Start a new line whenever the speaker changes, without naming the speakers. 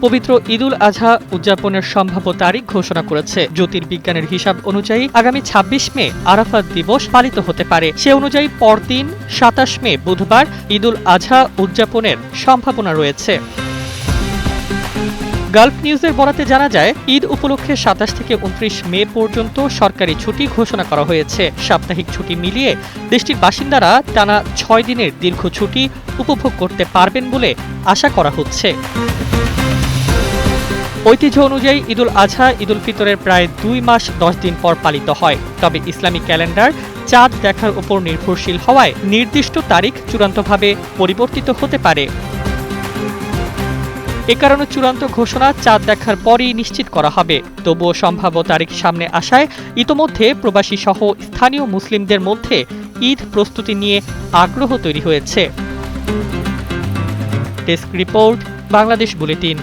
পবিত্র ঈদুল আজহা উদযাপনের সম্ভাব্য তারিখ ঘোষণা করেছে। জ্যোতির্বিজ্ঞানের হিসাব অনুযায়ী আগামী ২৬ মে আরাফাত দিবস পালিত হতে পারে। সে অনুযায়ী পরদিন ২৭ মে বুধবার ঈদুল আজহা উদযাপনের সম্ভাবনা রয়েছে। গালফ নিউজের বরাতে জানা যায়, ঈদ উপলক্ষে ২৭ থেকে ২৯ মে পর্যন্ত সরকারি ছুটি ঘোষণা করা হয়েছে। সাপ্তাহিক ছুটি মিলিয়ে দেশটির বাসিন্দারা টানা ৬ দিনের দীর্ঘ ছুটি উপভোগ করতে পারবেন বলে আশা করা হচ্ছে। ঐতিহ্য অনুযায়ী ঈদুল আজহা ঈদুল ফিতরের প্রায় ২ মাস ১০ দিন পর পালিত হয়। তবে ইসলামী ক্যালেন্ডার চাঁদ দেখার উপর নির্ভরশীল হওয়ায় নির্দিষ্ট তারিখ চূড়ান্তভাবে পরিবর্তিত হতে পারে। এ কারণে চূড়ান্ত ঘোষণা চাঁদ দেখার পরই নিশ্চিত করা হবে। তবুও সম্ভাব্য তারিখ সামনে আসায় ইতোমধ্যে প্রবাসী সহ স্থানীয় মুসলিমদের মধ্যে ঈদ প্রস্তুতি নিয়ে আগ্রহ তৈরি হয়েছে। Desk report, Bangladesh bulletin.